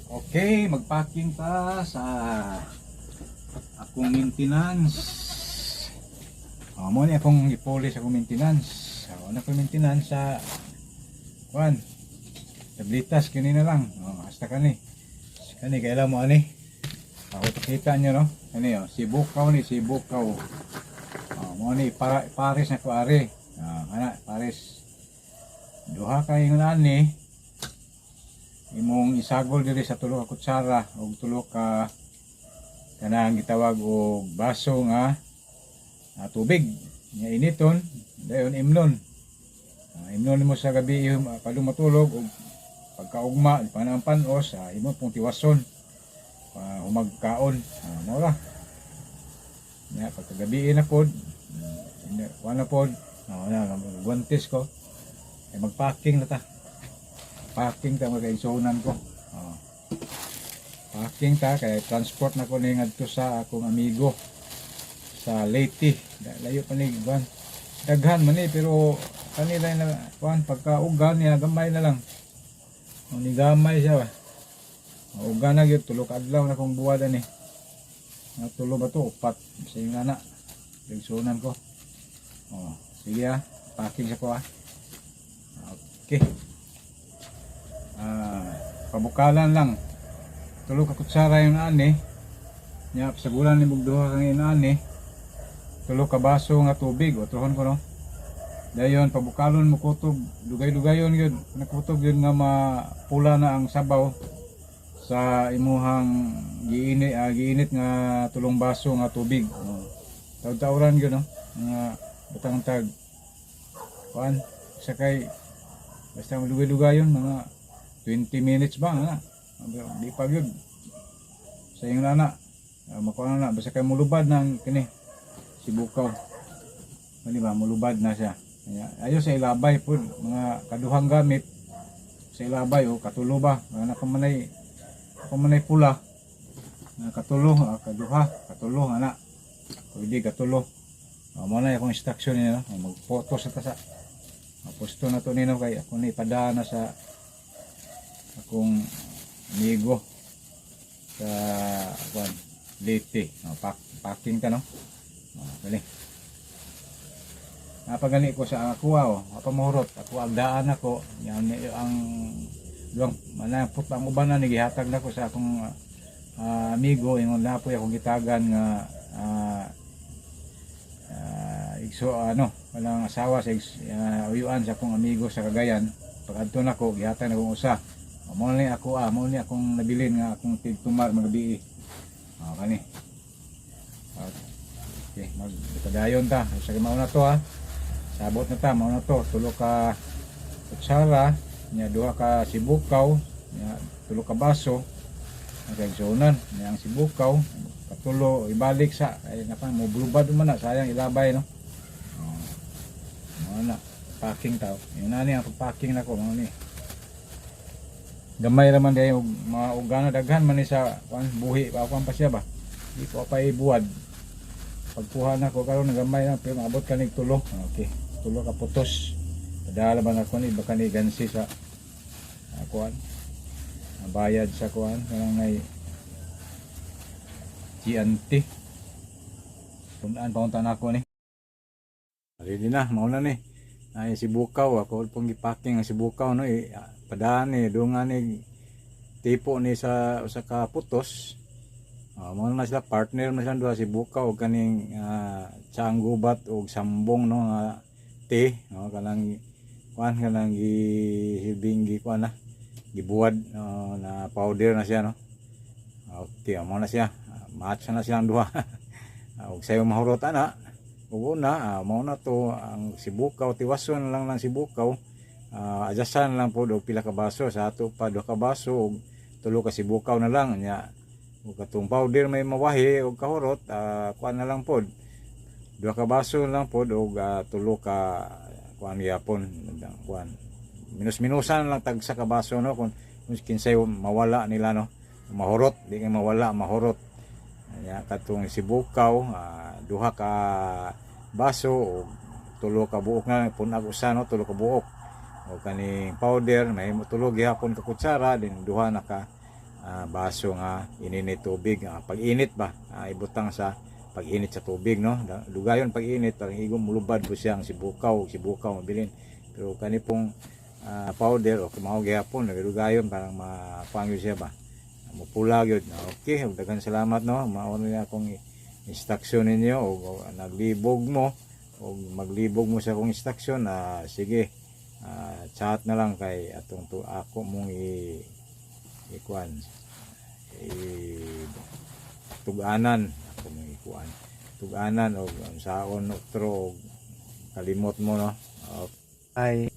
Okay, magpacking ta sa akong maintenance. Mo ni akong ipolis akong maintenance. Ano ko maintenance sa kuan. Tablitas kini na lang. Hasta kani. Kani kailan mo ani? Ako kita nyo no. Kani sibukaw ni sibukaw. Mo ni pares na ko ari. Kana pares. Duha ka ingon ani. Imong isagol diri sa tulo ka kutsara ug tulo ka kanang gitawag og baso nga tubig nya initon dayon imnon. Imnon mo sa gabi kadung matulog ug pagkaugma panang panos imo pong tiwason humagkaon mao ra nya pagkagabi na pod wala pod wala guantes ko ay magpacking na ta. Packing ta magkainsunan ko. Packing ta kay transport na ko ni ngadto sa akong amigo sa Leyte. Layo pa ni ban. Daghan man ni pero kanila na kuan pagka-ugan niya gamay na lang. Ni gamay siya ba. Ugan na gyud tulo ka adlaw na kong buwad ani. Tulo ba to upat sa yung ana. Insunan ko. Sige packing sa ko Okay. Pabukalan lang tulo ka kutsara yung ani nya sa bulan ni mugduha kang inani tulo ka baso nga tubig otrohon ko no dayon pabukalon mo kutob dugay-dugayon gyud nakutob gyud nga mapula na ang sabaw sa imuhang giinit nga tulong baso nga tubig taud-tauran gyud no nga butang tag kuan sakay basta dugay-dugayon mga 20 minutes ba na di pa gyud sa yung nana makuha na basta kay mulubad ng kini sibukaw ano ba mulubad na siya ayo sa ilabay po mga kaduhang gamit sa ilabay katulo ba kamanay pula katulo kaduha katulo ana pwede katulo mo na akong instruction niya magphoto sa tasa posto na to nino kay ako ni padana sa akong amigo sa kuan Leyte packing ka no gali napagani ko sa ako apa mahurot ako agdaan ako yan ang duang manapot ang uban na gihatag nako sa akong amigo ingon napoy akong gitagan nga igso walang asawa sa uyuan sa akong amigo sa Cagayan pag-adto nako gihatag nako usa mo ni ako mo ni akong nabilin nga akong tigtumar magabi kani okay magpadayon ta sa mao na to sabot na ta mao na to tulo ka kutsara nya duha ka sibukaw nya tulo ka baso ang sunan nya ang sibukaw katulo ibalik sa ay napa mo blubad man na sayang ilabay no mao na packing ta yun na ni ang packing nako mao ni gamay raman day mga ugana daghan man ni sa buhi pa pa siya ba di ko pa ibuwad pagkuha na ko karon gamay na pero maabot kanig tulo okay tulo ka putos padala man ako ni baka ni gansi sa kuan bayad sa kuan kanang nay GNT punan pauntan ako ni ready na mao na ni ay sibukaw ako pong gipacking ang sibukaw no padaan ni dungan ni tipo ni sa usa ka putos mo na sila partner man sila duha sibukaw og kaning tsaang gubat og sambong no nga kanang kuan kanang gihilbing kuan na gibuwad na powder na siya no okay mo na siya match na silang duha og sayo mahurot ana ug una mao na to ang sibukaw tiwason lang ng sibukaw adjustan lang po og pila ka baso sa ato pa 2 ka baso og 3 ka sibukaw na lang nya ug katong powder may mawahi og kahurot kuan na lang pod 2 ka baso lang pod og 3 ka kuan gyapon kuan minus-minusan lang tag sa ka baso no kung kinsay mawala nila no mahurot di kay mawala mahurot nya katong sibukaw 2 ka baso o 3 ka buok na punag usa no 3 ka buok o kaning powder may tulog gihapon ka kutsara din 2 na ka baso nga ininit tubig. Pag init ba, ibutang sa pag init sa tubig, no? Dugayon pag init, parang igong mulubad po siyang sibukaw mabilin. Pero kani pong powder o kumao gyapon nagadugayon parang mapangyo siya ba. Mupula gyud. Okay, daghang salamat, no. Mao na akong instruction ninyo o naglibog mo o maglibog mo sa akong instruction. Sige, chat na lang kay atong ako mong ikuan tuganan ako mong ikuan tuganan o saon otro kalimot mo, no. Okay.